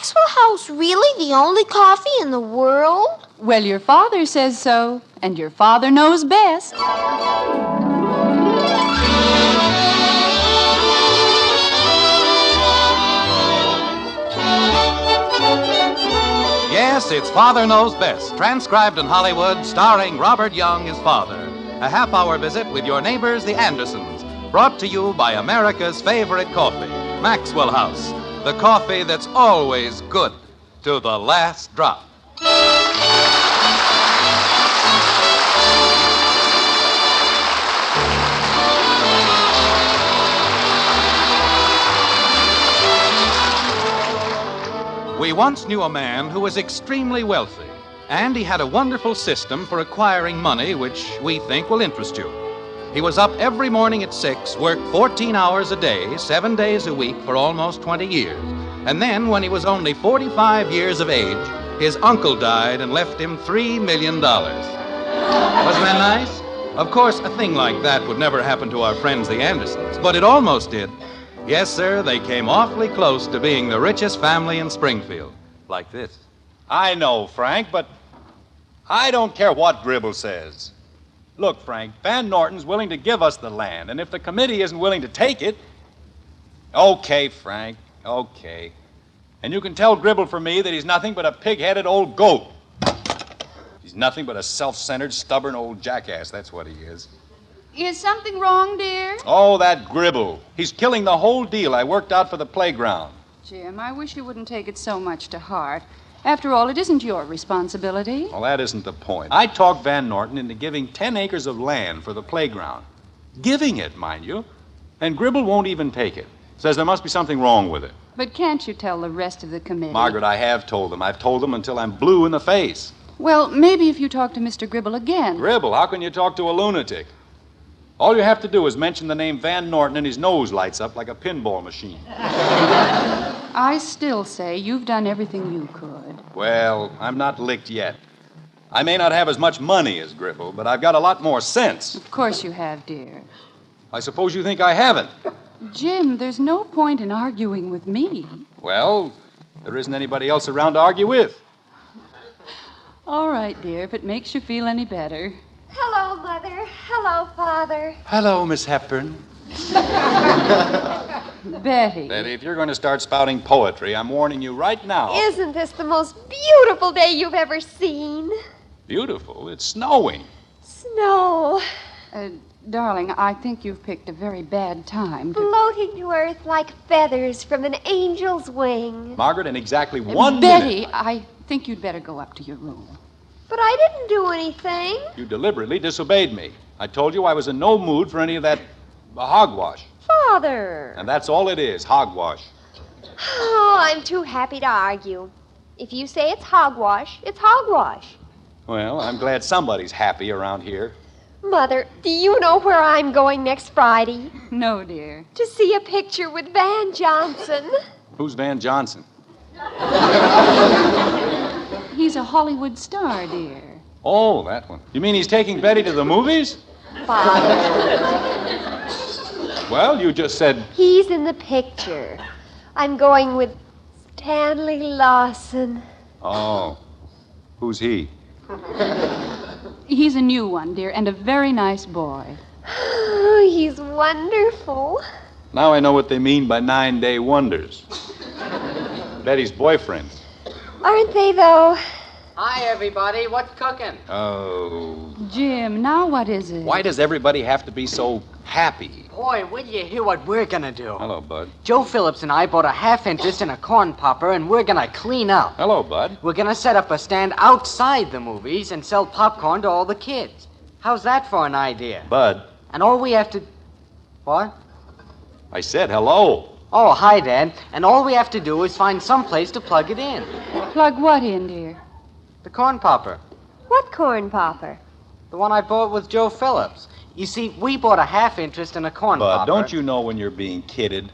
Maxwell House really the only coffee in the world? Well, your father says so, and your father knows best. Yes, it's Father Knows Best, transcribed in Hollywood, starring Robert Young as father. A half-hour visit with your neighbors, the Andersons, brought to you by America's favorite coffee, Maxwell House, the coffee that's always good to the last drop. We once knew a man who was extremely wealthy, and he had a wonderful system for acquiring money which we think will interest you. He was up every morning at 6, worked 14 hours a day, 7 days a week for almost 20 years. And then, when he was only 45 years of age, his uncle died and left him $3 million. Wasn't that nice? Of course, a thing like that would never happen to our friends the Andersons, but it almost did. Yes, sir, they came awfully close to being the richest family in Springfield. Like this. I know, Frank, but I don't care what Gribble says. Look, Frank, Van Norton's willing to give us the land, and if the committee isn't willing to take it... Okay, Frank, okay. And you can tell Gribble for me that he's nothing but a pig-headed old goat. He's nothing but a self-centered, stubborn old jackass, that's what he is. Is something wrong, dear? Oh, that Gribble. He's killing the whole deal I worked out for the playground. Jim, I wish you wouldn't take it so much to heart. After all, it isn't your responsibility. Well, that isn't the point. I talked Van Norton into giving 10 acres of land for the playground. Giving it, mind you. And Gribble won't even take it. Says there must be something wrong with it. But can't you tell the rest of the committee? Margaret, I have told them. I've told them until I'm blue in the face. Well, maybe if you talk to Mr. Gribble again. Gribble? How can you talk to a lunatic? All you have to do is mention the name Van Norton and his nose lights up like a pinball machine. I still say you've done everything you could. Well, I'm not licked yet. I may not have as much money as Gribble, but I've got a lot more sense. Of course you have, dear. I suppose you think I haven't. Jim, there's no point in arguing with me. Well, there isn't anybody else around to argue with. All right, dear, if it makes you feel any better. Hello, Mother. Hello, Father. Hello, Miss Hepburn. Betty. Betty, if you're going to start spouting poetry, I'm warning you right now. Isn't this the most beautiful day you've ever seen? Beautiful. It's snowing. Snow. Darling, I think you've picked a very bad time to... Floating to earth like feathers from an angel's wing. Margaret, in exactly 1 Betty, minute... I think you'd better go up to your room. But I didn't do anything. You deliberately disobeyed me. I told you I was in no mood for any of that hogwash. Father. And that's all it is, hogwash. Oh, I'm too happy to argue. If you say it's hogwash, it's hogwash. Well, I'm glad somebody's happy around here. Mother, do you know where I'm going next Friday? No, dear. To see a picture with Van Johnson. Who's Van Johnson? He's a Hollywood star, dear. Oh, that one. You mean he's taking Betty to the movies? Father. Well, you just said... He's in the picture. I'm going with Stanley Lawson. Oh. Who's he? He's a new one, dear, and a very nice boy. Oh, he's wonderful. Now I know what they mean by 9-day wonders. Betty's boyfriends. Aren't they, though? Hi, everybody. What's cooking? Oh. Jim, now what is it? Why does everybody have to be so happy? Boy, will you hear what we're gonna do? Hello, Bud. Joe Phillips and I bought a half interest in a corn popper, and we're gonna clean up. Hello, Bud. We're gonna set up a stand outside the movies and sell popcorn to all the kids. How's that for an idea? Bud. And all we have to... What? I said hello. Oh, hi, Dad. And all we have to do is find some place to plug it in. Plug what in, dear? The corn popper. What corn popper? The one I bought with Joe Phillips. You see, we bought a half interest in a corn Bud, popper. don't you know when you're being kidded?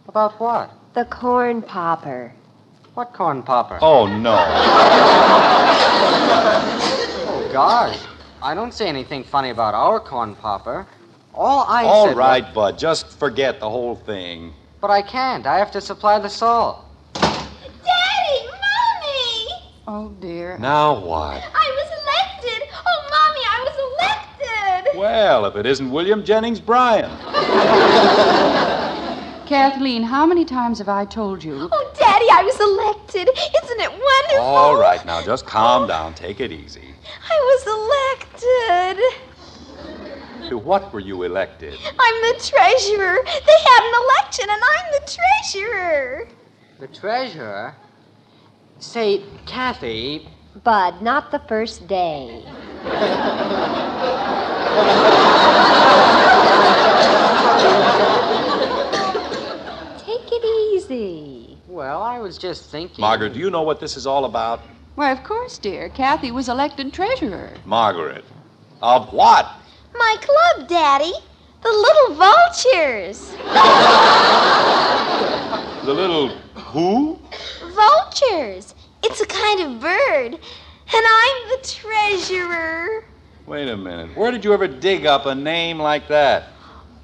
About what? The corn popper. What corn popper? Oh, no. Oh, gosh. I don't say anything funny about our corn popper. All I said All right, was... Bud, just forget the whole thing. But I can't. I have to supply the salt. Daddy! Oh, dear. Now what? I was elected. Oh, Mommy, I was elected. Well, if it isn't William Jennings Bryan. Kathleen, how many times have I told you? Oh, Daddy, I was elected. Isn't it wonderful? All right, now just calm down. Take it easy. I was elected. To what were you elected? I'm the treasurer. They had an election, and I'm the treasurer. The treasurer? Say, Kathy. Bud, not the first day. Take it easy. Well, I was just thinking. Margaret, do you know what this is all about? Why, of course, dear. Kathy was elected treasurer. Margaret. Of what? My club, Daddy. The little vultures. The little who? Vultures. It's a kind of bird. And I'm the treasurer. Wait a minute. Where did you ever dig up a name like that?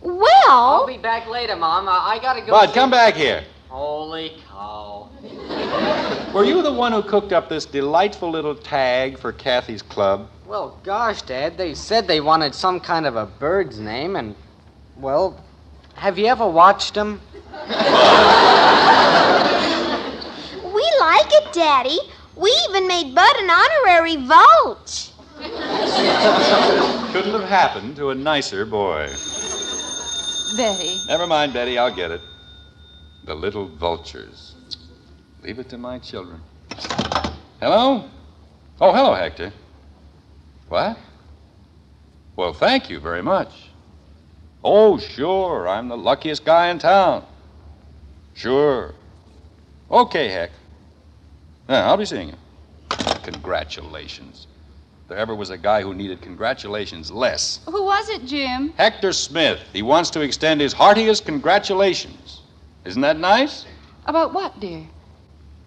I'll Well, be back later, Mom. I gotta go. Bud, come back here. Holy cow. Were you the one who cooked up this delightful little tag for Kathy's club? Well, gosh, Dad, they said they wanted some kind of a bird's name, and, well, have you ever watched them? we like it, Daddy. We even made Bud an honorary vulture. Couldn't have happened to a nicer boy. Betty. Never mind, Betty, I'll get it. The little vultures. Leave it to my children. Hello? Oh, hello, Hector. What? Well, thank you very much. Oh, sure. I'm the luckiest guy in town. Sure. Okay, Heck. Yeah, I'll be seeing you. Congratulations. If there ever was a guy who needed congratulations less. Who was it, Jim? Hector Smith. He wants to extend his heartiest congratulations. Isn't that nice? About what, dear?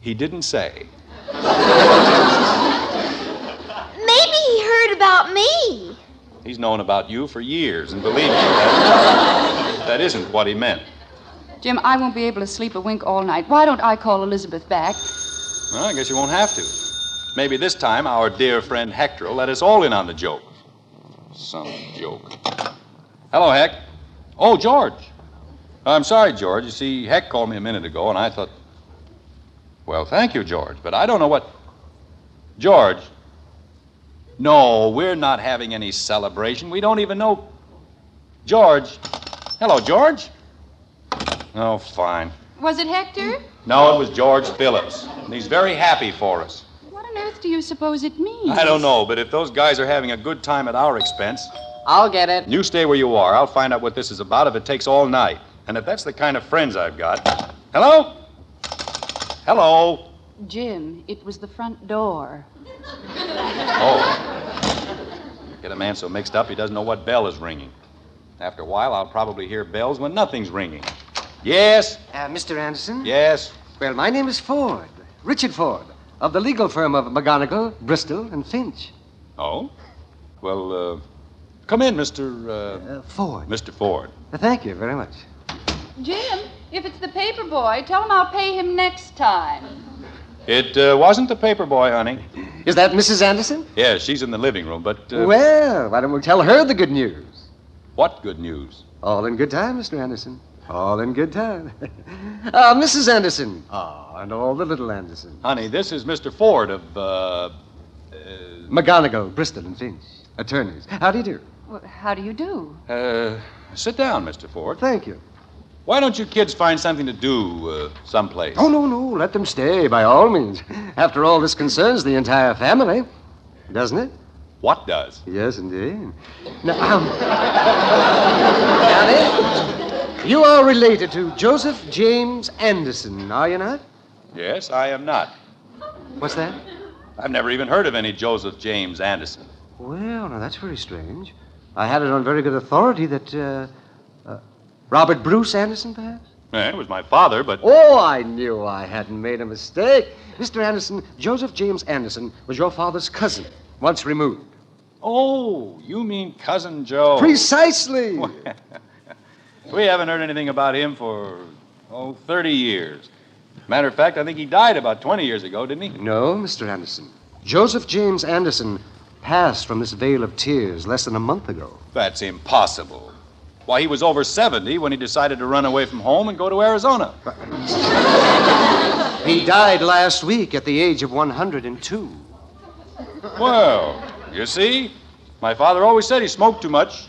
He didn't say. Maybe he heard about me. He's known about you for years, and believe me, that isn't what he meant. Jim, I won't be able to sleep a wink all night. Why don't I call Elizabeth back? Well, I guess you won't have to. Maybe this time our dear friend Hector will let us all in on the joke. Some joke. Hello, Heck. Oh, George. I'm sorry, George. You see, Heck called me a minute ago, and I thought... Well, thank you, George, but I don't know what... George. No, we're not having any celebration. We don't even know... George. Hello, George. Oh, fine. Was it Hector? No, it was George Phillips. And he's very happy for us. What on earth do you suppose it means? I don't know, but if those guys are having a good time at our expense... I'll get it. You stay where you are. I'll find out what this is about if it takes all night. And if that's the kind of friends I've got... Hello? Hello? Jim, it was the front door. Oh. Get a man so mixed up he doesn't know what bell is ringing. After a while, I'll probably hear bells when nothing's ringing. Yes? Mr. Anderson? Yes? Well, my name is Ford, Richard Ford, of the legal firm of McGonigal, Bristol, and Finch. Oh? Well, come in, Mr. Ford. Mr. Ford. Thank you very much. Jim, if it's the paper boy, tell him I'll pay him next time. It wasn't the paper boy, honey. Is that Mrs. Anderson? Yeah, she's in the living room, but... Well, why don't we tell her the good news? What good news? All in good time, Mr. Anderson. All in good time. Mrs. Anderson. And all the little Anderson. Honey, this is Mr. Ford of, McGonigal, Bristol, and Finch. Attorneys. How do you do? Well, how do you do? Sit down, Mr. Ford. Thank you. Why don't you kids find something to do someplace? Oh, no. Let them stay, by all means. After all, this concerns the entire family. Doesn't it? What does? Yes, indeed. Now, Johnny, you are related to Joseph James Anderson, are you not? Yes, I am not. What's that? I've never even heard of any Joseph James Anderson. Well, now, that's very strange. I had it on very good authority that, Robert Bruce Anderson, perhaps? It was my father, but... Oh, I knew I hadn't made a mistake. Mr. Anderson, Joseph James Anderson was your father's cousin, once removed. Oh, you mean Cousin Joe. Precisely. We haven't heard anything about him for, 30 years. Matter of fact, I think he died about 20 years ago, didn't he? No, Mr. Anderson. Joseph James Anderson passed from this vale of tears less than a month ago. That's impossible. Why, he was over 70 when he decided to run away from home and go to Arizona. He died last week at the age of 102. Well, you see, my father always said he smoked too much.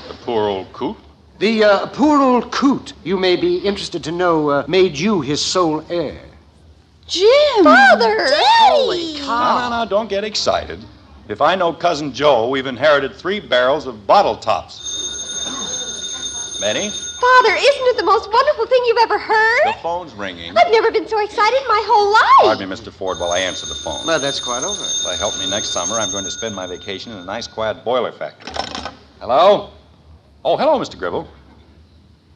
The poor old coot. The poor old coot, you may be interested to know, made you his sole heir. Jim! Father! Holy cow. No, don't get excited. If I know Cousin Joe, we've inherited 3 barrels of bottle tops. Benny, Father, isn't it the most wonderful thing you've ever heard? the phone's ringing. I've never been so excited in my whole life. Pardon me, Mr. Ford, while I answer the phone. Well, that's quite all right. If I help me next summer, I'm going to spend my vacation in a nice, quiet boiler factory. Hello? Oh, hello, Mr. Gribble.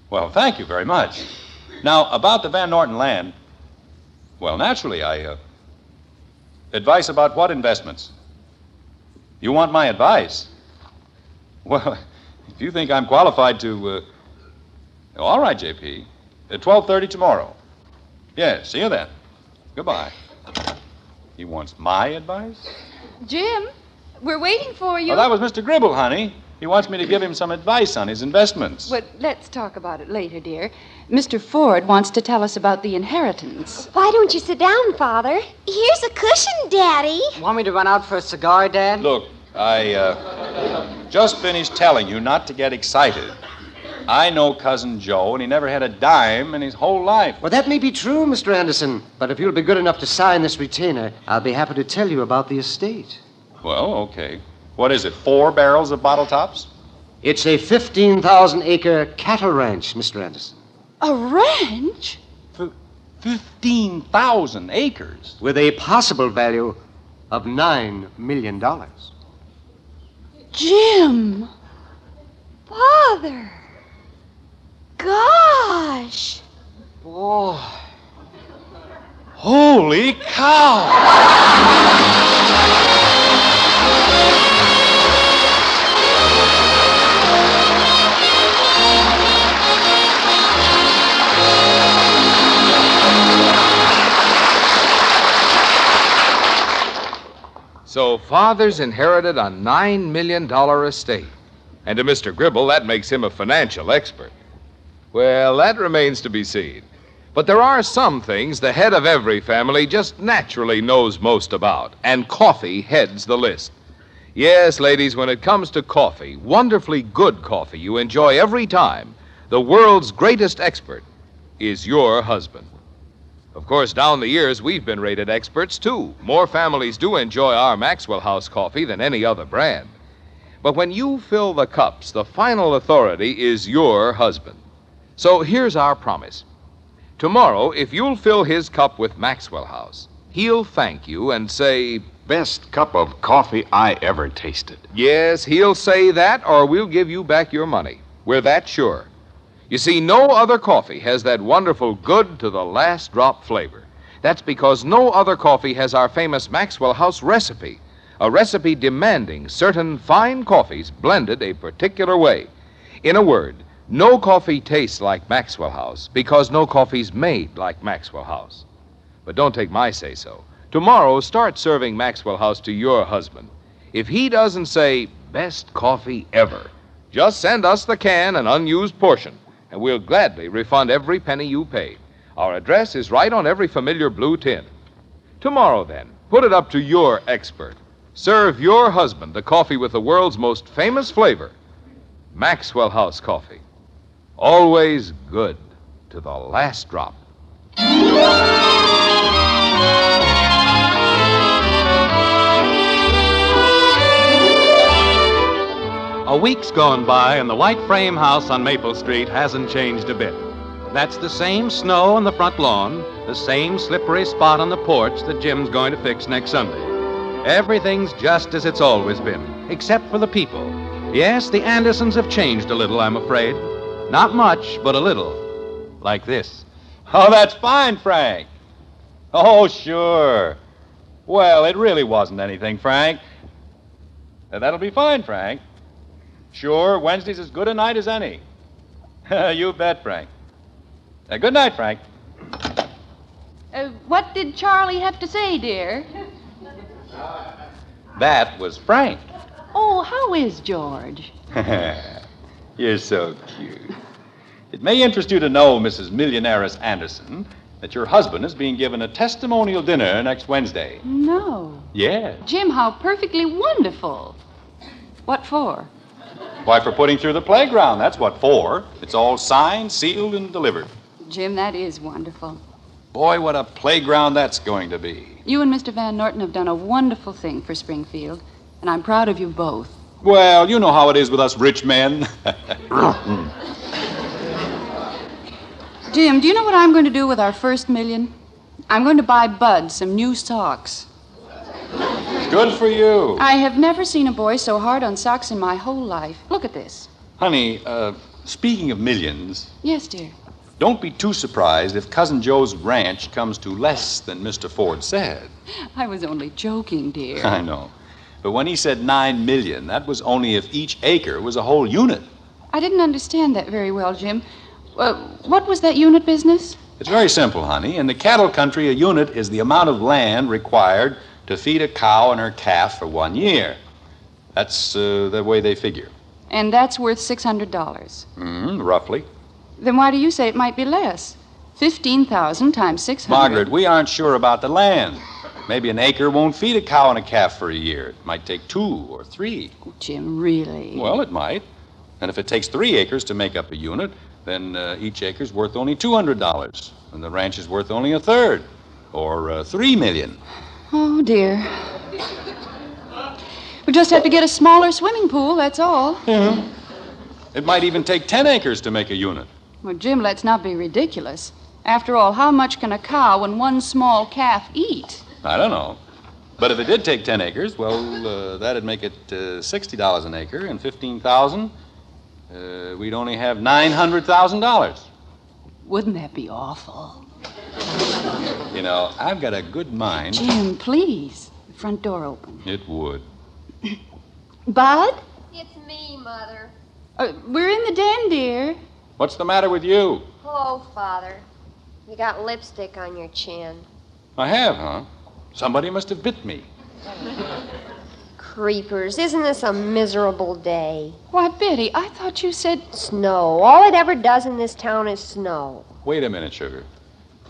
Well, thank you very much. Now, about the Van Norton land, well, naturally, advice about what investments? You want my advice? Well, if you think I'm qualified to, all right, JP. At 12:30 tomorrow. Yes, see you then. Goodbye. He wants my advice? Jim, we're waiting for you. Oh, that was Mr. Gribble, honey. He wants me to give him some advice on his investments. But let's talk about it later, dear. Mr. Ford wants to tell us about the inheritance. Why don't you sit down, Father? Here's a cushion, Daddy. Want me to run out for a cigar, Dad? Look, I just finished telling you not to get excited. I know Cousin Joe, and he never had a dime in his whole life. Well, that may be true, Mr. Anderson, but if you'll be good enough to sign this retainer, I'll be happy to tell you about the estate. Well, okay. What is it, 4 barrels of bottle tops? It's a 15,000-acre cattle ranch, Mr. Anderson, A ranch? 15,000 acres. with a possible value of $9 million. Jim! Father! Gosh! Boy. Holy cow! So Father's inherited a $9 million estate. And to Mr. Gribble, that makes him a financial expert. Well, that remains to be seen. But there are some things the head of every family just naturally knows most about, and coffee heads the list. Yes, ladies, when it comes to coffee, wonderfully good coffee you enjoy every time, the world's greatest expert is your husband. Of course, down the years, we've been rated experts, too. More families do enjoy our Maxwell House coffee than any other brand. But when you fill the cups, the final authority is your husband. So here's our promise. Tomorrow, if you'll fill his cup with Maxwell House, he'll thank you and say, Best cup of coffee I ever tasted. yes, he'll say that, or we'll give you back your money. We're that sure. You see, no other coffee has that wonderful good to the last drop flavor. That's because no other coffee has our famous Maxwell House recipe, a recipe demanding certain fine coffees blended a particular way. In a word, no coffee tastes like Maxwell House because no coffee's made like Maxwell House. But don't take my say-so. Tomorrow, start serving Maxwell House to your husband. If he doesn't say, best coffee ever, just send us the can and unused portion, and we'll gladly refund every penny you paid. Our address is right on every familiar blue tin. Tomorrow, then, put it up to your expert. Serve your husband the coffee with the world's most famous flavor, Maxwell House coffee. Always good to the last drop. A week's gone by, and the white frame house on Maple Street hasn't changed a bit. That's the same snow on the front lawn, the same slippery spot on the porch that Jim's going to fix next Sunday. Everything's just as it's always been, except for the people. Yes, the Andersons have changed a little, I'm afraid. Not much, but a little. Like this. Oh, that's fine, Frank. Oh, sure. Well, it really wasn't anything, Frank. That'll be fine, Frank. Sure, Wednesday's as good a night as any. You bet, Frank. Good night, Frank. What did Charlie have to say, dear? That was Frank. Oh, how is George? You're so cute. It may interest you to know, Mrs. Millionairess Anderson, that your husband is being given a testimonial dinner next Wednesday. No. Yeah. Jim, how perfectly wonderful. What for? Why, for putting through the playground. That's what for. It's all signed, sealed, and delivered. Jim, that is wonderful. Boy, what a playground that's going to be. You and Mr. Van Norton have done a wonderful thing for Springfield, and I'm proud of you both. Well, you know how it is with us rich men. Jim, do you know what I'm going to do with our first $1,000,000? I'm going to buy Bud some new socks. Good for you. I have never seen a boy so hard on socks in my whole life. Look at this. Honey, speaking of millions, Yes, dear. don't be too surprised if Cousin Joe's ranch comes to less than Mr. Ford said. I was only joking, dear. I know. But when he said 9 million, that was only if each acre was a whole unit. I didn't understand that very well, Jim. What was that unit business? It's very simple, honey. In the cattle country, a unit is the amount of land required to feed a cow and her calf for 1 year. That's the way they figure. And that's worth $600. Roughly. Then why do you say it might be less? 15,000 times 600. Margaret, we aren't sure about the land. Maybe an acre won't feed a cow and a calf for a year. It might take 2 or 3. Oh, Jim, really? Well, it might. And if it takes 3 acres to make up a unit, then each acre's worth only $200. And the ranch is worth only a third, or $3 million. Oh, dear. We just have to get a smaller swimming pool, that's all. Yeah. It might even take 10 acres to make a unit. Well, Jim, let's not be ridiculous. After all, how much can a cow and one small calf eat? I don't know. But if it did take 10 acres, well, that'd make it $60 an acre, and 15,000. We'd only have $900,000. Wouldn't that be awful? You know, I've got a good mind. Jim, please. The front door open. It would. Bud? It's me, Mother. We're in the den, dear. What's the matter with you? Hello, Father. You got lipstick on your chin. I have, huh? Somebody must have bit me. Creepers, isn't this a miserable day? Why, Betty, I thought you said... Snow. All it ever does in this town is snow. Wait a minute, Sugar.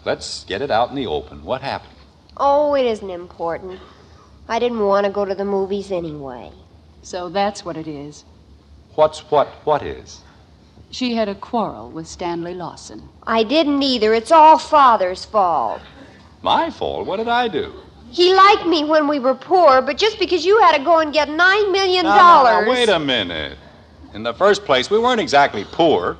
Let's get it out in the open. What happened? Oh, it isn't important. I didn't want to go to the movies anyway. So that's what it is. What's what? What is? She had a quarrel with Stanley Lawson. I didn't either. It's all Father's fault. My fault? What did I do? He liked me when we were poor, but just because you had to go and get $9 million... Now, wait a minute. In the first place, we weren't exactly poor.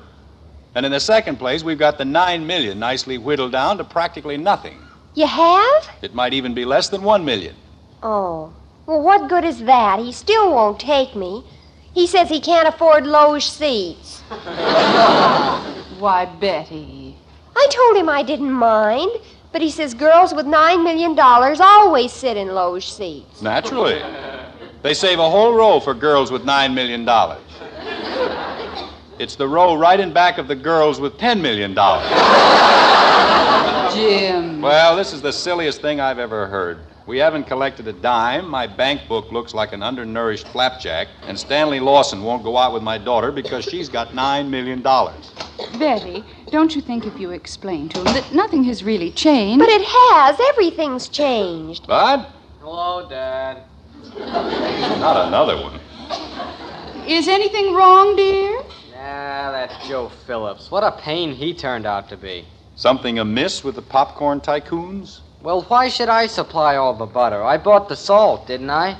And in the second place, we've got the $9 million nicely whittled down to practically nothing. You have? It might even be less than $1 million. Oh. Well, what good is that? He still won't take me. He says he can't afford loge seats. Why, Betty. I told him I didn't mind, but he says girls with $9 million always sit in loge seats. Naturally. They save a whole row for girls with $9 million. It's the row right in back of the girls with $10 million. Jim. Well, this is the silliest thing I've ever heard. We haven't collected a dime. My bank book looks like an undernourished flapjack, and Stanley Lawson won't go out with my daughter because she's got $9 million. Betty, don't you think if you explain to him that nothing has really changed... But it has. Everything's changed. Bud? Hello, Dad. Not another one. Is anything wrong, dear? Ah, that's Joe Phillips. What a pain he turned out to be. Something amiss with the popcorn tycoons? Well, why should I supply all the butter? I bought the salt, didn't I?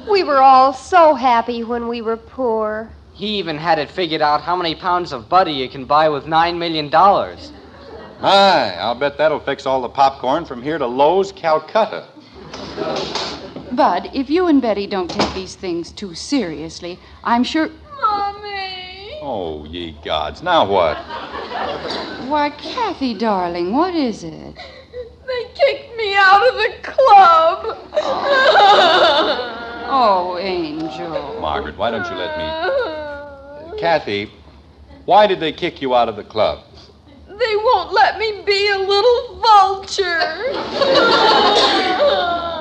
We were all so happy when we were poor. He even had it figured out how many pounds of butter you can buy with $9 million. My, I'll bet that'll fix all the popcorn from here to Lowe's, Calcutta. Bud, if you and Betty don't take these things too seriously, I'm sure... Mommy! Oh, ye gods. Now what? Why, Kathy, darling, what is it? They kicked me out of the club. Oh, Angel. Margaret, why don't you let me... Kathy, why did they kick you out of the club? They won't let me be a little vulture.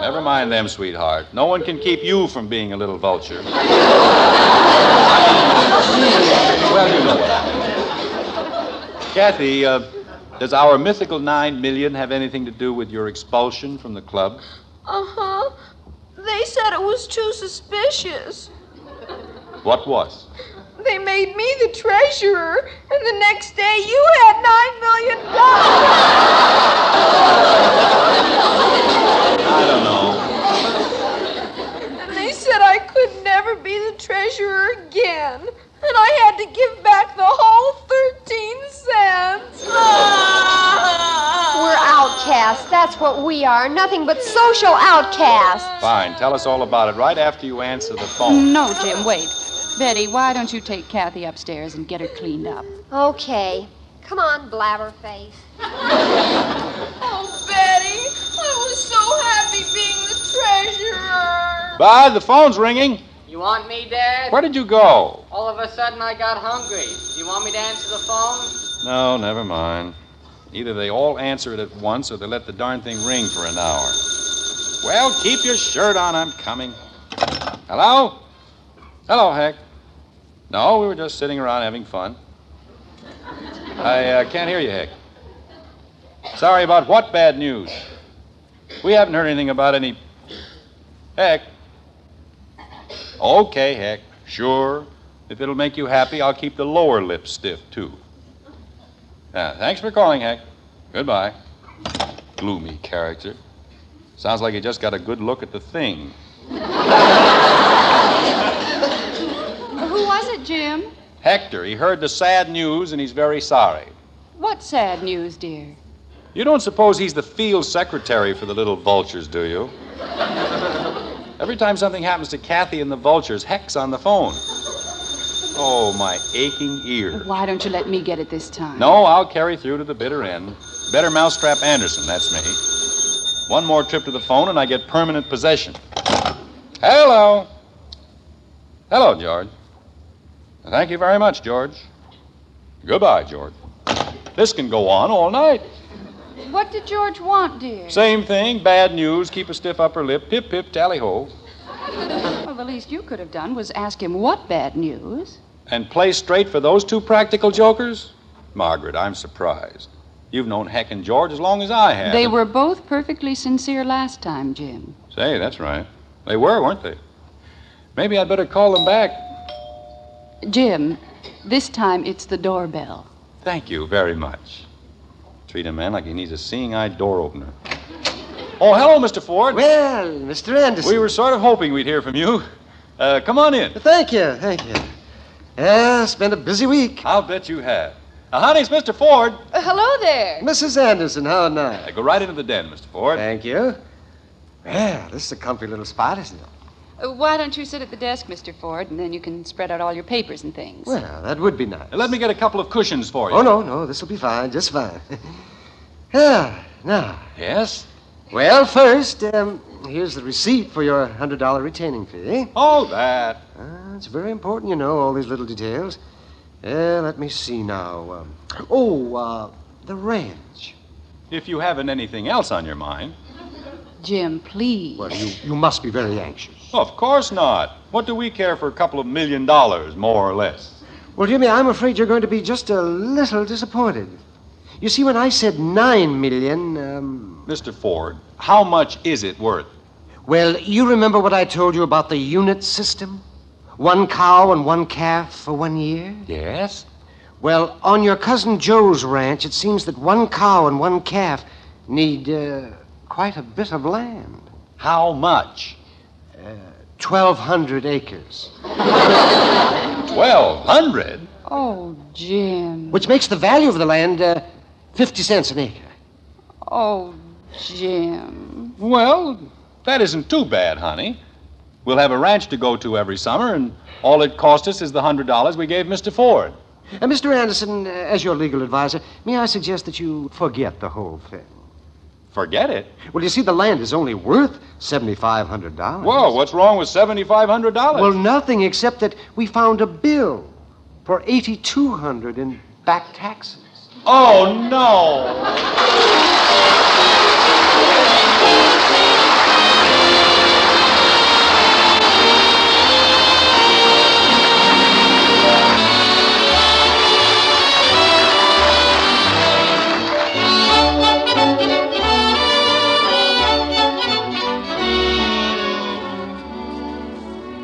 Never mind them, sweetheart. No one can keep you from being a little vulture. Well, you know what I mean. Kathy, does our mythical 9 million have anything to do with your expulsion from the club? Uh-huh. They said it was too suspicious. What was? They made me the treasurer, and the next day you had $9 million. I don't know. And they said I could never be the treasurer again, and I had to give back the whole 13 cents. We're outcasts. That's what we are. Nothing but social outcasts. Fine. Tell us all about it right after you answer the phone. No, Jim, wait. Betty, why don't you take Kathy upstairs and get her cleaned up? Okay. Come on, blabberface. Oh, Betty, I was so happy being the treasurer. Bud, the phone's ringing. You want me, Dad? Where did you go? All of a sudden I got hungry. You want me to answer the phone? No, never mind. Either they all answer it at once or they let the darn thing ring for an hour. Well, keep your shirt on. I'm coming. Hello? Hello, Heck. No, we were just sitting around having fun. I can't hear you, Heck. Sorry about what bad news? We haven't heard anything about any... Heck. Okay, Heck. Sure. If it'll make you happy, I'll keep the lower lip stiff, too. Thanks for calling, Heck. Goodbye. Gloomy character. Sounds like he just got a good look at the thing. Who was it, Jim? Hector. He heard the sad news, and he's very sorry. What sad news, dear? You don't suppose he's the field secretary for the little vultures, do you? Every time something happens to Kathy and the vultures, Heck's on the phone. Oh, my aching ear. Why don't you let me get it this time? No, I'll carry through to the bitter end. Better Mousetrap Anderson, that's me. One more trip to the phone and I get permanent possession. Hello. Hello, George. Thank you very much, George. Goodbye, George. This can go on all night. What did George want, dear? Same thing, bad news, keep a stiff upper lip, pip, pip, tally-ho. Well, the least you could have done was ask him what bad news. And play straight for those two practical jokers? Margaret, I'm surprised. You've known Heck and George as long as I have. They were both perfectly sincere last time, Jim. Say, that's right. They were, weren't they? Maybe I'd better call them back. Jim, this time it's the doorbell. Thank you very much. Treat a man like he needs a seeing-eye door opener. Oh, hello, Mr. Ford. Well, Mr. Anderson. We were sort of hoping we'd hear from you. Come on in. Thank you. Yeah, spent a busy week. I'll bet you have. Honey, it's Mr. Ford. Hello there. Mrs. Anderson, how nice. Go right into the den, Mr. Ford. Thank you. Well, this is a comfy little spot, isn't it? Why don't you sit at the desk, Mr. Ford, and then you can spread out all your papers and things. Well, that would be nice. Let me get a couple of cushions for you. Oh, no, this will be fine, just fine. Now. Yes? Well, first, here's the receipt for your $100 retaining fee. Oh, that. It's very important, you know, all these little details. Let me see now. The ranch. If you haven't anything else on your mind. Jim, please. Well, you must be very anxious. Of course not. What do we care for a couple of $1 million, more or less? Well, Jimmy, I'm afraid you're going to be just a little disappointed. You see, when I said $9 million, Mr. Ford, how much is it worth? Well, you remember what I told you about the unit system? 1 cow and 1 calf for 1 year? Yes? Well, on your cousin Joe's ranch, it seems that 1 cow and 1 calf need quite a bit of land. How much? 1,200 acres. 1,200? Oh, Jim. Which makes the value of the land 50 cents an acre. Oh, Jim. Well, that isn't too bad, honey. We'll have a ranch to go to every summer, and all it cost us is the $100 we gave Mr. Ford. Mr. Anderson, as your legal advisor, may I suggest that you forget the whole thing? Forget it? Well, you see, the land is only worth $7,500. Whoa, what's wrong with $7,500? Well, nothing except that we found a bill for $8,200 in back taxes. Oh, no.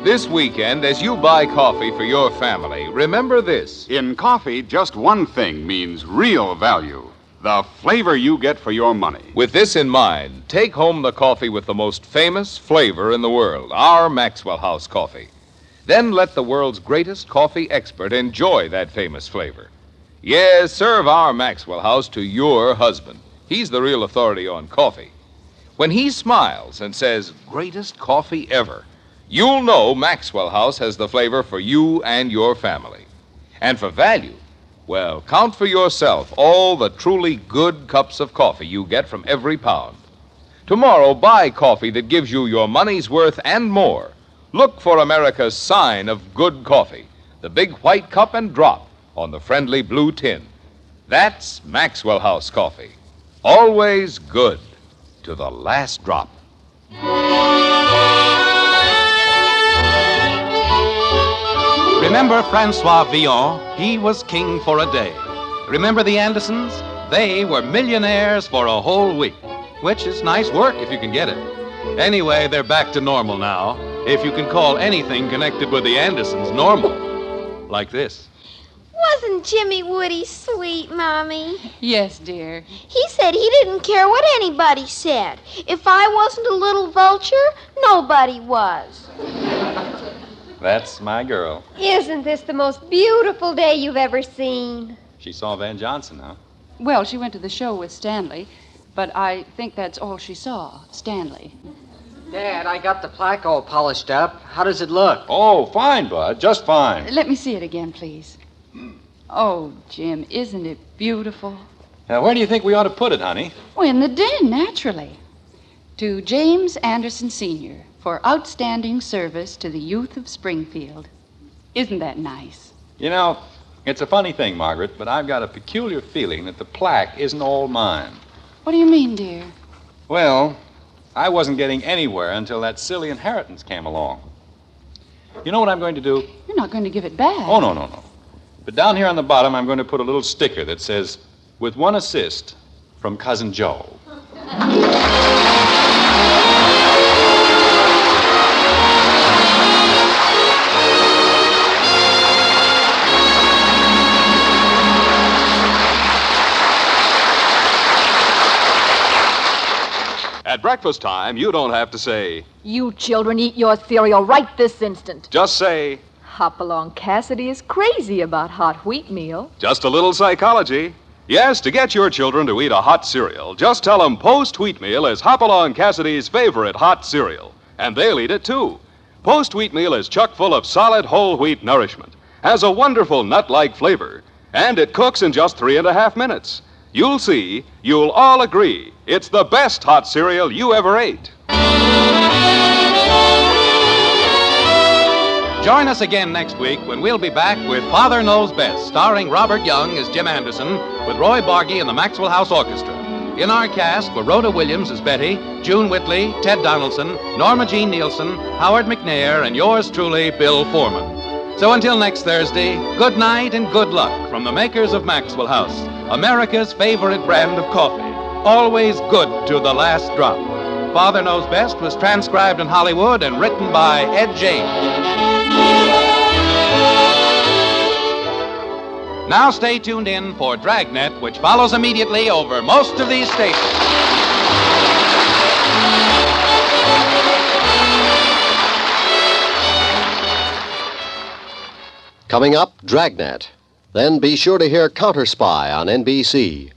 This weekend, as you buy coffee for your family, remember this. In coffee, just one thing means real value. The flavor you get for your money. With this in mind, take home the coffee with the most famous flavor in the world, our Maxwell House coffee. Then let the world's greatest coffee expert enjoy that famous flavor. Yes, serve our Maxwell House to your husband. He's the real authority on coffee. When he smiles and says, "Greatest coffee ever," you'll know Maxwell House has the flavor for you and your family. And for value, well, count for yourself all the truly good cups of coffee you get from every pound. Tomorrow, buy coffee that gives you your money's worth and more. Look for America's sign of good coffee, the big white cup and drop on the friendly blue tin. That's Maxwell House coffee. Always good to the last drop. Remember Francois Villon? He was king for a day. Remember the Andersons? They were millionaires for a whole week, which is nice work if you can get it. Anyway, they're back to normal now, if you can call anything connected with the Andersons normal. Like this. Wasn't Jimmy Woody sweet, Mommy? Yes, dear. He said he didn't care what anybody said. If I wasn't a little vulture, nobody was. That's my girl. Isn't this the most beautiful day you've ever seen? She saw Van Johnson, huh? Well, she went to the show with Stanley, but I think that's all she saw, Stanley. Dad, I got the plaque all polished up. How does it look? Oh, fine, Bud. Just fine. Let me see it again, please. Oh, Jim, isn't it beautiful? Now, where do you think we ought to put it, honey? Oh, in the den, naturally. To James Anderson, Sr., for outstanding service to the youth of Springfield. Isn't that nice? You know, it's a funny thing, Margaret, but I've got a peculiar feeling that the plaque isn't all mine. What do you mean, dear? Well, I wasn't getting anywhere until that silly inheritance came along. You know what I'm going to do? You're not going to give it back. Oh, no. But down here on the bottom, I'm going to put a little sticker that says, "With one assist from Cousin Joe." At breakfast time, you don't have to say, "You children eat your cereal right this instant." just say, Hopalong Cassidy is crazy about hot wheatmeal. just a little psychology. Yes, to get your children to eat a hot cereal, just tell them Post Wheatmeal is Hopalong Cassidy's favorite hot cereal. And they'll eat it, too. Post Wheatmeal is chock full of solid whole wheat nourishment, has a wonderful nut-like flavor, and it cooks in just 3.5 minutes. You'll see, you'll all agree, it's the best hot cereal you ever ate. Join us again next week when we'll be back with Father Knows Best, starring Robert Young as Jim Anderson, with Roy Bargy and the Maxwell House Orchestra. In our cast were Rhoda Williams as Betty, June Whitley, Ted Donaldson, Norma Jean Nilsson, Howard McNair, and yours truly, Bill Foreman. So until next Thursday, good night and good luck from the makers of Maxwell House, America's favorite brand of coffee. Always good to the last drop. Father Knows Best was transcribed in Hollywood and written by Ed James. Now stay tuned in for Dragnet, which follows immediately over most of these stations. Coming up, Dragnet. Then be sure to hear Counter Spy on NBC.